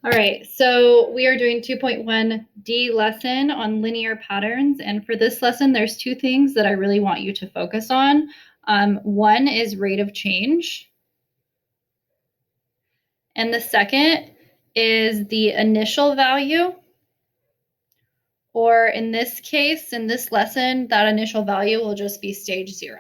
All right, so we are doing 2.1D lesson on linear patterns. And for this lesson, there's two things that I really want you to focus on. One is rate of change. And the second is the initial value. Or in this case, in this lesson, that initial value will just be stage 0.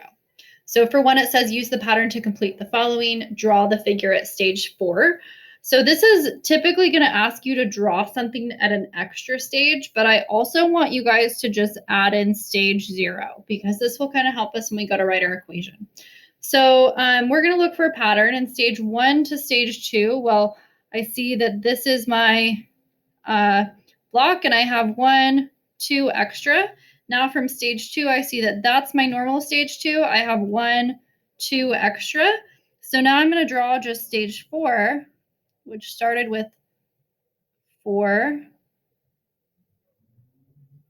So for one, it says use the pattern to complete the following, draw the figure at stage 4. So this is typically going to ask you to draw something at an extra stage, but I also want you guys to just add in stage 0 because this will kind of help us when we go to write our equation. So we're going to look for a pattern in stage 1 to stage 2. Well, I see that this is my block and I have 1, 2 extra. Now from stage 2, I see that that's my normal stage 2. I have 1, 2 extra. So now I'm going to draw just stage 4, which started with 4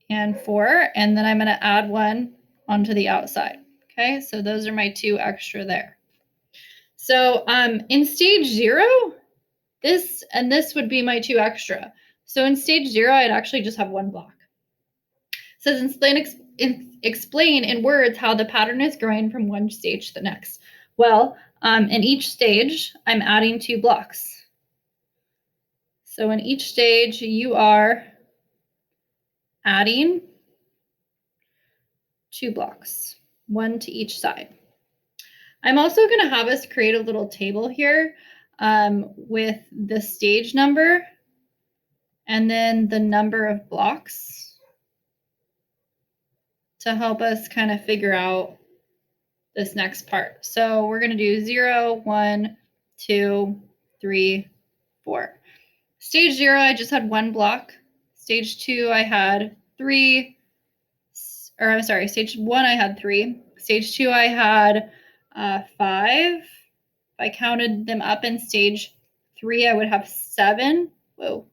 and 4, and then I'm going to add 1 onto the outside. Okay, so those are my 2 extra there. So in stage 0, this and this would be my 2 extra. So in stage 0, I'd actually just have 1 block. It says explain in words how the pattern is growing from one stage to the next. Well, in each stage, I'm adding 2 blocks. So in each stage, you are adding 2 blocks, 1 to each side. I'm also going to have us create a little table here with the stage number and then the number of blocks to help us kind of figure out this next part. So we're going to do 0, 1, 2, 3, 4. Stage 0, I just had 1 block. Stage 2, I had 3. Or I'm sorry, stage 1, I had 3. Stage 2, I had 5. If I counted them up in stage 3, I would have 7. Whoa.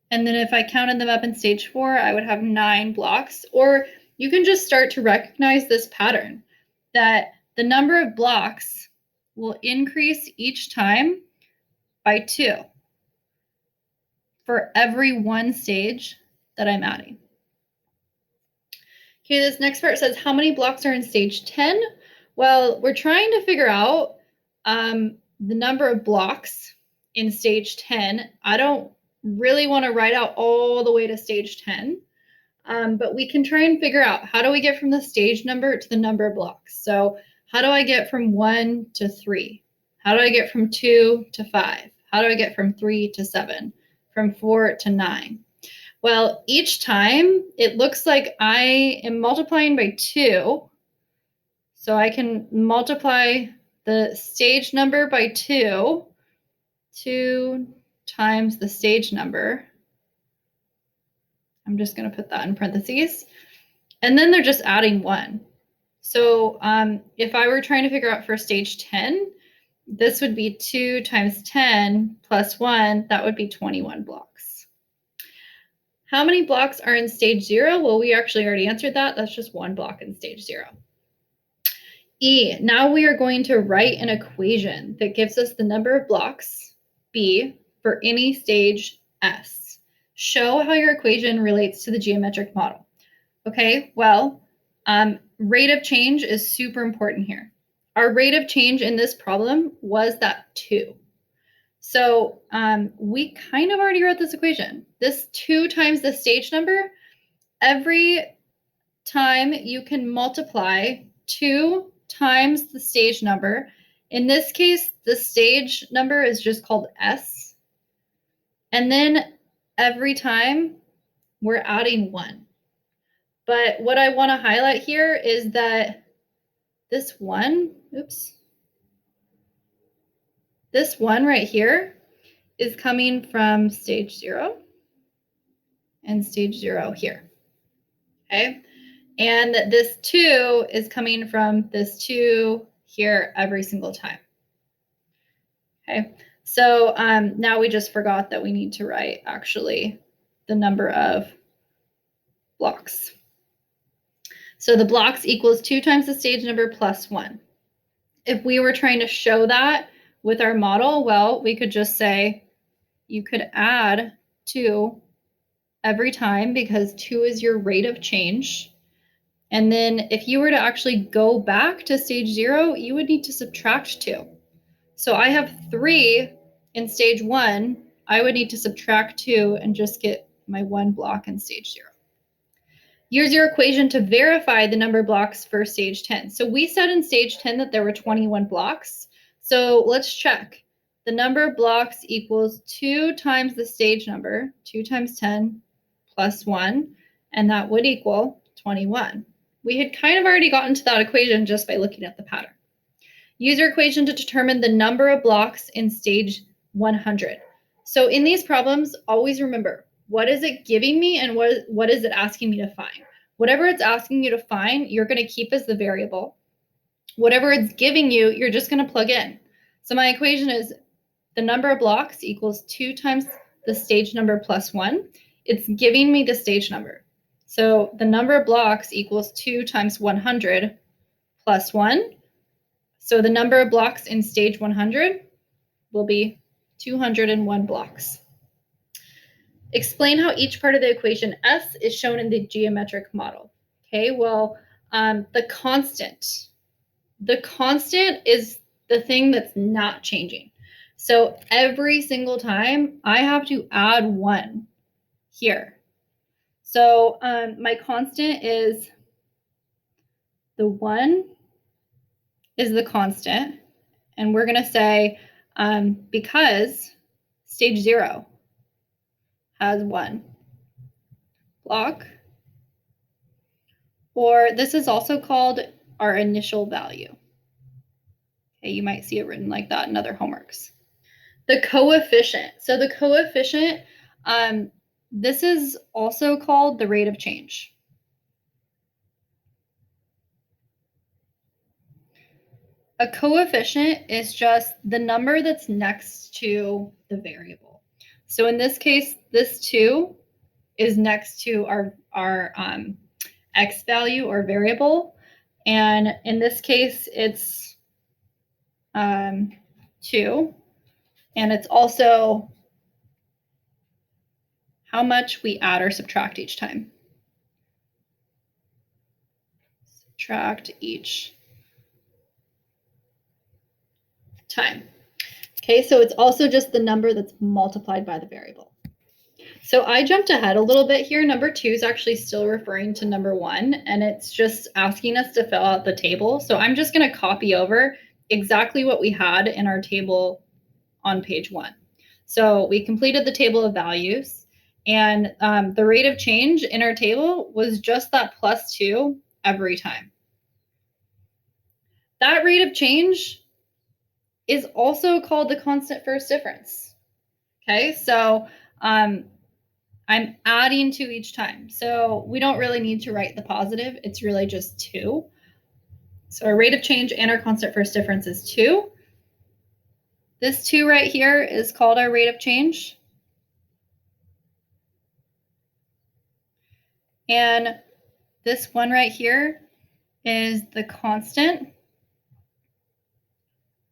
And then if I counted them up in stage 4, I would have 9 blocks. Or you can just start to recognize this pattern that the number of blocks will increase each time by 2 for every 1 stage that I'm adding. Okay, this next part says how many blocks are in stage 10? Well, we're trying to figure out the number of blocks in stage 10. I don't really want to write out all the way to stage 10, but we can try and figure out how do we get from the stage number to the number of blocks. So how do I get from 1 to 3? How do I get from 2 to 5? How do I get from 3 to 7? From 4 to 9? Well, each time it looks like I am multiplying by 2. So I can multiply the stage number by 2. 2 times the stage number. I'm just going to put that in parentheses. And then they're just adding 1. So if I were trying to figure out for stage 10, this would be 2 times 10 plus 1. That would be 21 blocks. How many blocks are in stage 0? Well, we actually already answered that. That's just 1 block in stage 0. E, now we are going to write an equation that gives us the number of blocks, B, for any stage S. Show how your equation relates to the geometric model. Okay, well, rate of change is super important here. Our rate of change in this problem was that 2. So we kind of already wrote this equation. This 2 times the stage number, every time you can multiply 2 times the stage number. In this case, the stage number is just called S. And then every time we're adding 1. But what I want to highlight here is that this 1, this 1 right here is coming from stage 0 and stage 0 here. Okay. And this 2 is coming from this 2 here every single time. Okay, so now we just forgot that we need to write actually the number of blocks. So the blocks equals 2 times the stage number plus 1. If we were trying to show that with our model, well, we could just say you could add 2 every time because 2 is your rate of change. And then if you were to actually go back to stage 0, you would need to subtract 2. So I have 3 in stage 1. I would need to subtract 2 and just get my 1 block in stage 0. Use your equation to verify the number of blocks for stage 10. So we said in stage 10 that there were 21 blocks. So let's check. The number of blocks equals 2 times the stage number, 2 times 10 plus 1, and that would equal 21. We had kind of already gotten to that equation just by looking at the pattern. Use your equation to determine the number of blocks in stage 100. So in these problems, always remember, what is it giving me and what is it asking me to find? Whatever it's asking you to find, you're going to keep as the variable. Whatever it's giving you, you're just going to plug in. So my equation is the number of blocks equals 2 times the stage number plus 1. It's giving me the stage number. So the number of blocks equals 2 times 100 plus 1. So the number of blocks in stage 100 will be 201 blocks. Explain how each part of the equation S is shown in the geometric model. Okay, well, the constant is the thing that's not changing. So every single time I have to add 1 here. So my constant is the 1 is the constant. And we're going to say because stage 0 has 1 block, or this is also called our initial value. Okay, you might see it written like that in other homeworks. The coefficient. So the coefficient, this is also called the rate of change. A coefficient is just the number that's next to the variable. So in this case, this 2 is next to our x value or variable. And in this case, it's 2. And it's also how much we add or subtract each time. Subtract each time. Okay, so it's also just the number that's multiplied by the variable. So I jumped ahead a little bit here. Number 2 is actually still referring to number 1, and it's just asking us to fill out the table. So I'm just going to copy over exactly what we had in our table on page 1. So we completed the table of values, and the rate of change in our table was just that plus 2 every time. That rate of change is also called the constant first difference. Okay, so I'm adding 2 each time. So we don't really need to write the positive. It's really just 2. So our rate of change and our constant first difference is 2. This 2 right here is called our rate of change. And this 1 right here is the constant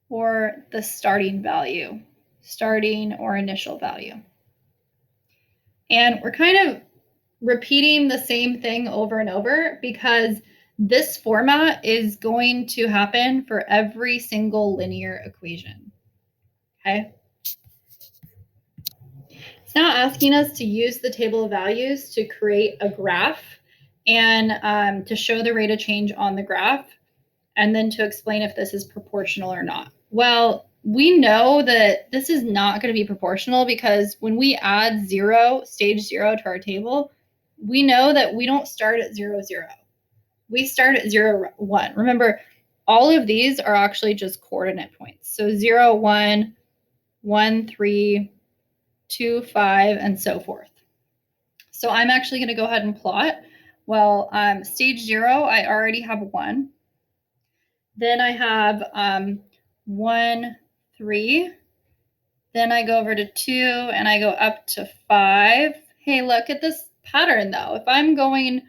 or the starting value, starting or initial value. And we're kind of repeating the same thing over and over because this format is going to happen for every single linear equation. Okay. It's now asking us to use the table of values to create a graph and to show the rate of change on the graph, and then to explain if this is proportional or not. Well, we know that this is not going to be proportional because when we add stage 0 to our table, we know that we don't start at 0, 0. We start at 0, 1. Remember, all of these are actually just coordinate points. So 0, 1, 1, 3, 2, 5, and so forth. So I'm actually going to go ahead and plot. Well, stage 0, I already have 1. Then I have 1, 3. Then I go over to 2, and I go up to 5. Hey, look at this pattern, though. If I'm going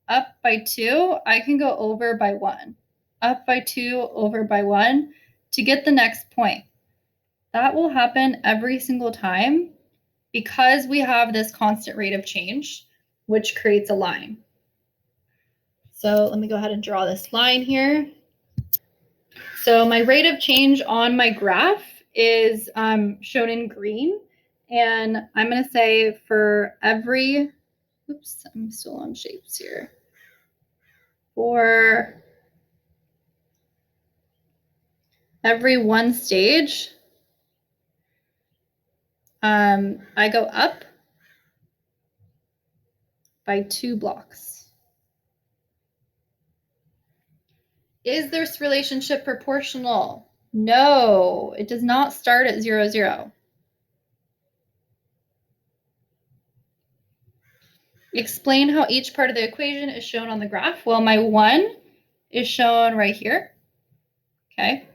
up by 2, I can go over by 1. Up by 2, over by 1 to get the next point. That will happen every single time because we have this constant rate of change, which creates a line. So let me go ahead and draw this line here. So my rate of change on my graph is shown in green. And I'm going to say for every, oops, I'm still on shapes here. For every one stage, I go up by 2 blocks. Is this relationship proportional? No, it does not start at 0, 0. Explain how each part of the equation is shown on the graph. Well, my 1 is shown right here. Okay.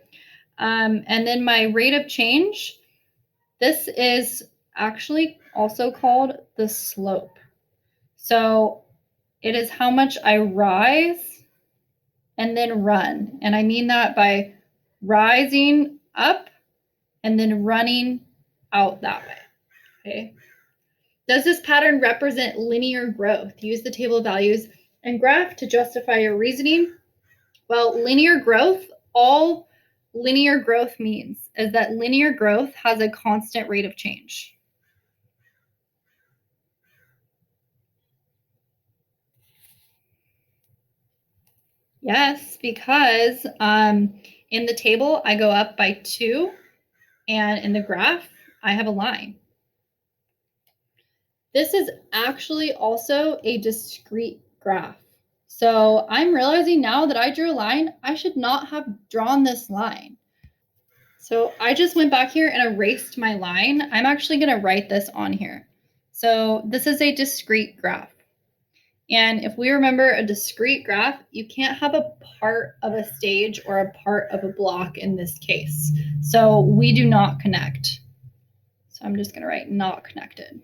And then my rate of change, this is actually also called the slope. So it is how much I rise and then run. And I mean that by rising up and then running out that way. Okay. Does this pattern represent linear growth? Use the table of values and graph to justify your reasoning. Well, linear growth, all linear growth means is that linear growth has a constant rate of change. Yes, because in the table, I go up by 2, and in the graph, I have a line. This is actually also a discrete graph. So I'm realizing now that I drew a line, I should not have drawn this line. So I just went back here and erased my line. I'm actually going to write this on here. So this is a discrete graph. And if we remember a discrete graph, you can't have a part of a stage or a part of a block in this case. So we do not connect. So I'm just going to write not connected.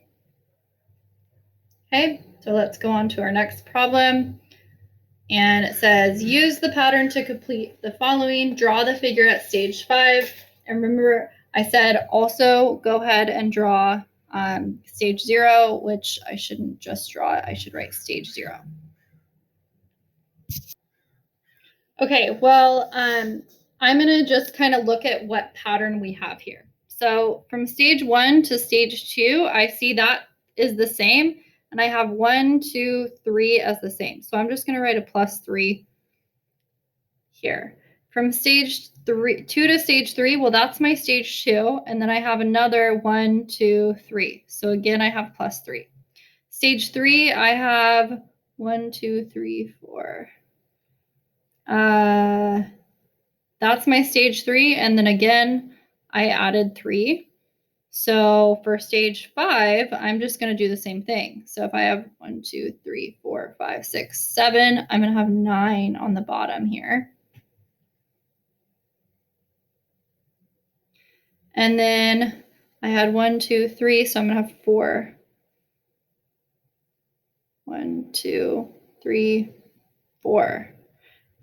Okay, so let's go on to our next problem. And it says, use the pattern to complete the following. Draw the figure at stage 5. And remember, I said also go ahead and draw stage 0, which I shouldn't just draw it. I should write stage 0. Okay, well, I'm going to just kind of look at what pattern we have here. So from stage 1 to stage 2, I see that is the same. And I have 1, 2, 3 as the same. So I'm just going to write a +3 here. From stage 2 to stage 3, well, that's my stage 2. And then I have another 1, 2, 3. So again, I have +3. Stage 3, I have 1, 2, 3, 4. That's my stage 3. And then again, I added 3. So for stage 5, I'm just going to do the same thing. So if I have 1, 2, 3, 4, 5, 6, 7, I'm going to have 9 on the bottom here. And then I had 1, 2, 3, so I'm going to have 4. 1, 2, 3, 4.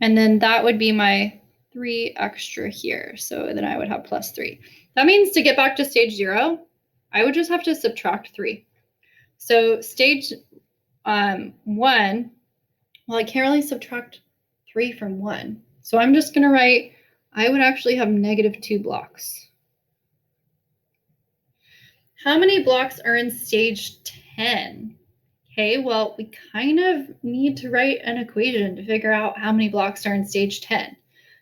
And then that would be my 3 extra here. So then I would have +3. That means to get back to stage 0, I would just have to subtract 3. So stage 1, well, I can't really subtract 3 from 1. So I'm just going to write, I would actually have -2 blocks. How many blocks are in stage 10? Okay, well, we kind of need to write an equation to figure out how many blocks are in stage 10.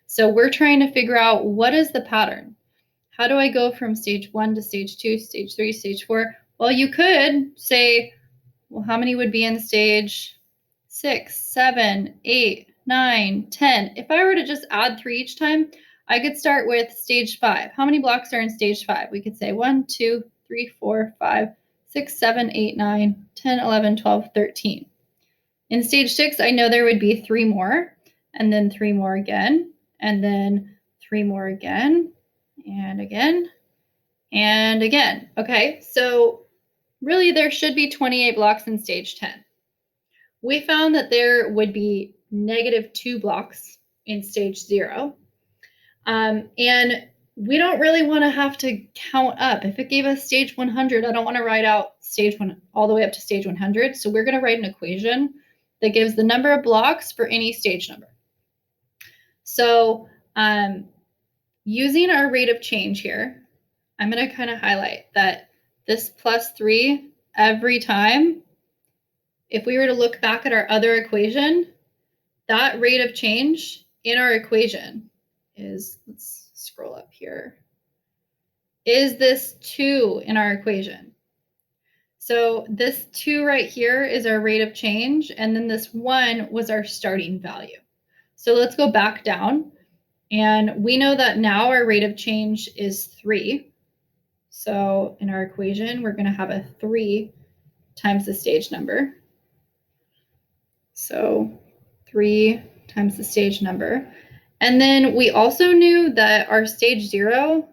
So we're trying to figure out what is the pattern. How do I go from stage 1 to stage 2, stage 3, stage 4? Well, you could say, well, how many would be in stage 6, 7, 8, 9, 10? If I were to just add 3 each time, I could start with stage 5. How many blocks are in stage 5? We could say 1, 2, 3, 4, 5, 6, 7, 8, 9, 10, 11, 12, 13. In stage 6, I know there would be 3 more, and then 3 more again, and then 3 more again, and again, and again. Okay, so really there should be 28 blocks in stage 10. We found that there would be -2 blocks in stage 0. And we don't really want to have to count up. If it gave us stage 100, I don't want to write out stage 1 all the way up to stage 100. So we're going to write an equation that gives the number of blocks for any stage number. So using our rate of change here, I'm going to kind of highlight that this +3 every time, if we were to look back at our other equation, that rate of change in our equation is, let's scroll up here, is this 2 in our equation. So this 2 right here is our rate of change, and then this 1 was our starting value. So let's go back down, and we know that now our rate of change is 3. So in our equation, we're going to have a 3 times the stage number. So 3 times the stage number. And then we also knew that our stage 0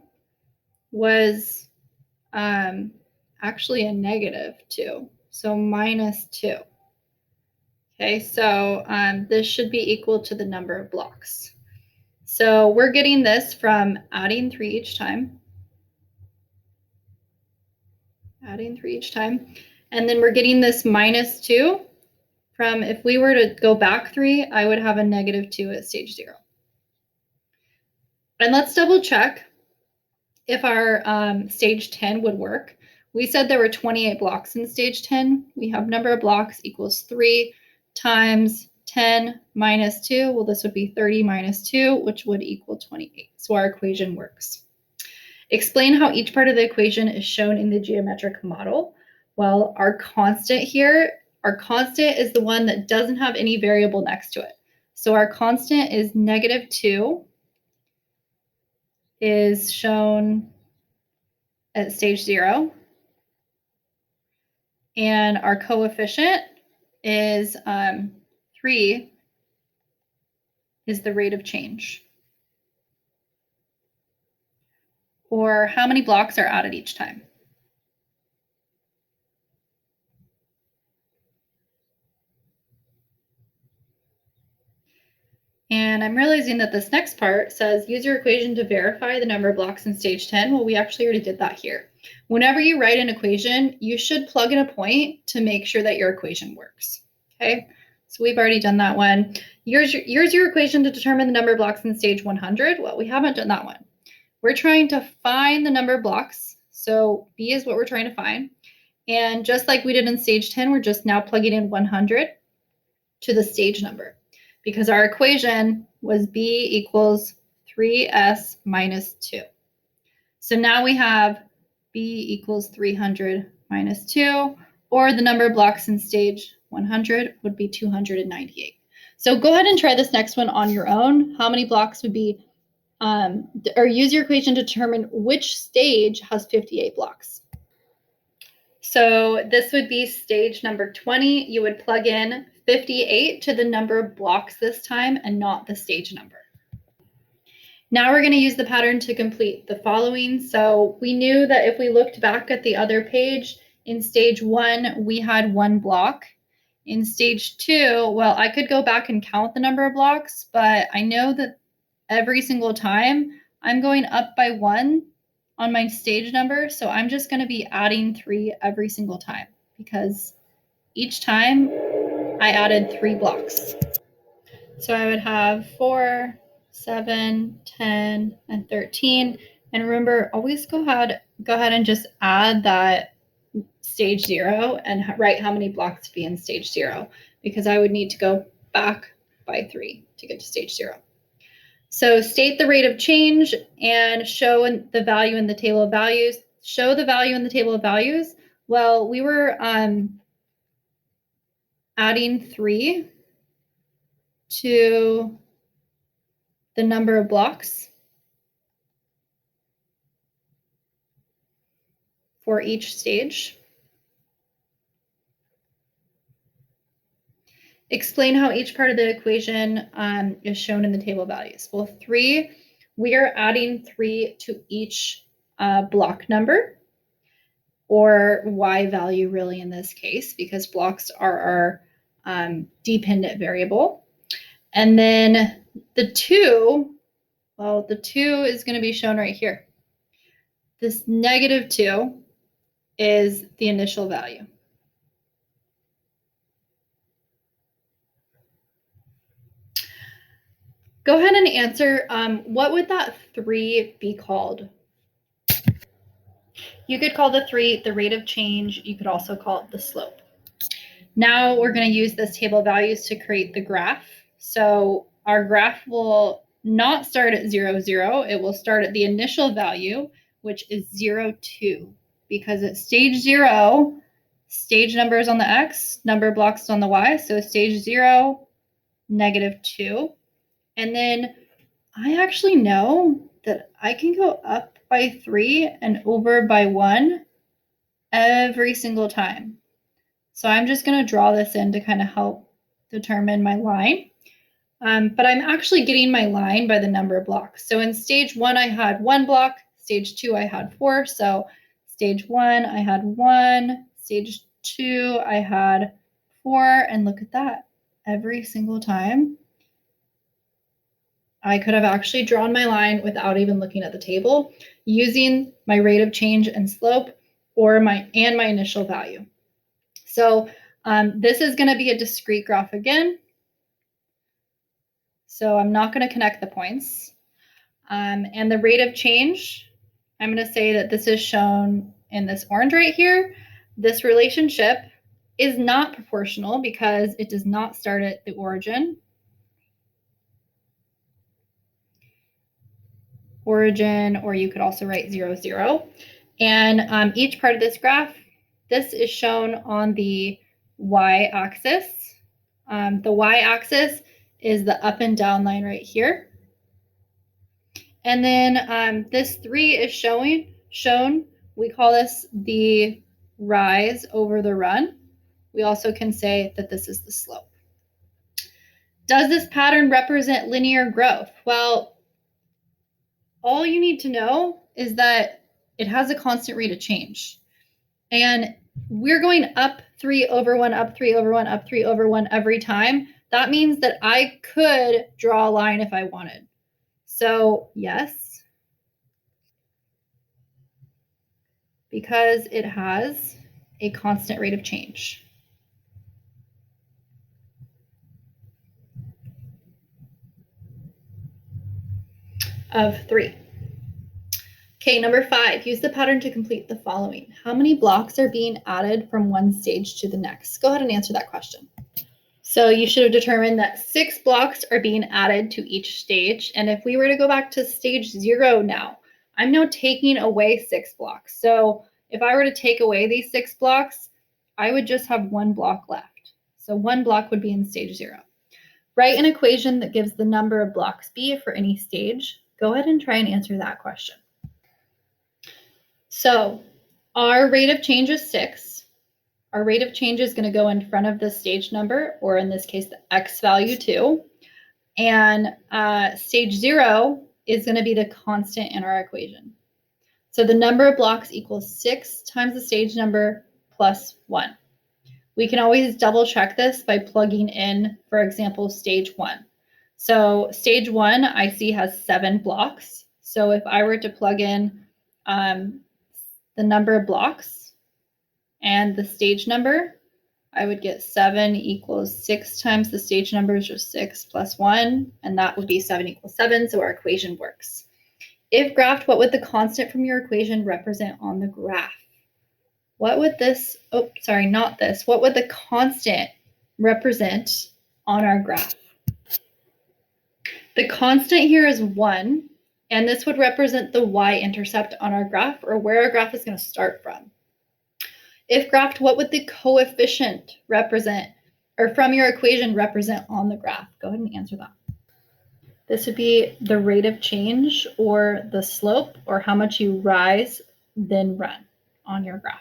was actually a -2, so -2. Okay, so this should be equal to the number of blocks. So we're getting this from adding 3 each time. Adding 3 each time. And then we're getting this -2 from, if we were to go back 3, I would have a -2 at stage 0. And let's double check if our stage 10 would work. We said there were 28 blocks in stage 10. We have number of blocks equals 3 times 10 minus 2. Well, this would be 30 minus 2, which would equal 28. So our equation works. Explain how each part of the equation is shown in the geometric model. Well, our constant here, our constant is the one that doesn't have any variable next to it. So our constant is -2, is shown at stage 0. And our coefficient is 3 is the rate of change. Or how many blocks are added each time. And I'm realizing that this next part says use your equation to verify the number of blocks in stage 10. Well, we actually already did that here. Whenever you write an equation, you should plug in a point to make sure that your equation works. Okay, so we've already done that one. Here's your equation to determine the number of blocks in stage 100. Well, we haven't done that one. We're trying to find the number of blocks. So B is what we're trying to find. And just like we did in stage 10, we're just now plugging in 100 to the stage number, because our equation was B equals 3S minus 2. So now we have B equals 300 minus 2, or the number of blocks in stage 100 would be 298. So go ahead and try this next one on your own. How many blocks would be, or use your equation to determine which stage has 58 blocks. So this would be stage number 20. You would plug in 58 to the number of blocks this time and not the stage number. Now we're going to use the pattern to complete the following. So we knew that if we looked back at the other page, in stage 1, we had 1 block. In stage 2, well, I could go back and count the number of blocks, but I know that every single time I'm going up by 1 on my stage number. So I'm just going to be adding 3 every single time, because each time I added 3 blocks. So I would have 4, 7, 10, and 13. And remember, always go ahead and just add that stage 0 and write how many blocks to be in stage 0, because I would need to go back by 3 to get to stage 0. So state the rate of change and show the value in the table of values. Show the value in the table of values. Well, we were adding 3 to the number of blocks for each stage. Explain how each part of the equation is shown in the table of values. Well, 3, we are adding 3 to each block number, or y value really in this case, because blocks are our dependent variable. And then the 2 Well, the 2 is going to be shown right here. This -2 is the initial value. Go ahead and answer, what would that 3 be called? You could call the 3 the rate of change. You could also call it the slope. Now we're going to use this table of values to create the graph. So our graph will not start at 0, 0. It will start at the initial value, which is 0, 2. Because at stage 0, stage number is on the x, number of blocks is on the y. So stage 0, -2. And then I actually know that I can go up by 3 and over by 1 every single time. So I'm just going to draw this in to kind of help determine my line. But I'm actually getting my line by the number of blocks. So in stage 1, I had 1 block. Stage 2, I had 4. So stage 1, I had 1. Stage 2, I had 4. And look at that. Every single time, I could have actually drawn my line without even looking at the table using my rate of change and slope or my initial value. So this is going to be a discrete graph again. So I'm not going to connect the points. And the rate of change, I'm going to say that this is shown in this orange right here. This relationship is not proportional because it does not start at the origin. Or you could also write 0, 0. And each part of this graph, this is shown on the y-axis. The y-axis is the up and down line right here. And then this 3 is shown. We call this the rise over the run. We also can say that this is the slope. Does this pattern represent linear growth? Well, all you need to know is that it has a constant rate of change. And we're going up 3 over 1, up 3 over 1, up 3 over 1 every time. That means that I could draw a line if I wanted. So yes, because it has a constant rate of change. Of 3. Okay, number 5, use the pattern to complete the following. How many blocks are being added from one stage to the next? Go ahead and answer that question. So you should have determined that 6 blocks are being added to each stage. And if we were to go back to stage 0 now, I'm now taking away 6 blocks. So if I were to take away these 6 blocks, I would just have 1 block left. So 1 block would be in stage 0. Write an equation that gives the number of blocks B for any stage. Go ahead and try and answer that question. So our rate of change is 6. Our rate of change is going to go in front of the stage number, or in this case, the x value 2. And stage 0 is going to be the constant in our equation. So the number of blocks equals 6 times the stage number plus 1. We can always double check this by plugging in, for example, stage 1. So stage 1 I see has 7 blocks. So if I were to plug in the number of blocks and the stage number, I would get 7 equals 6 times the stage number is just 6 plus 1, and that would be 7 equals 7, so our equation works. If graphed, what would the constant from your equation represent on the graph? What would this, oh, sorry, not this. What would the constant represent on our graph? The constant here is 1, and this would represent the y-intercept on our graph, or where our graph is going to start from. If graphed, what would the coefficient represent, or from your equation represent on the graph? Go ahead and answer that. This would be the rate of change, or the slope, or how much you rise then run on your graph.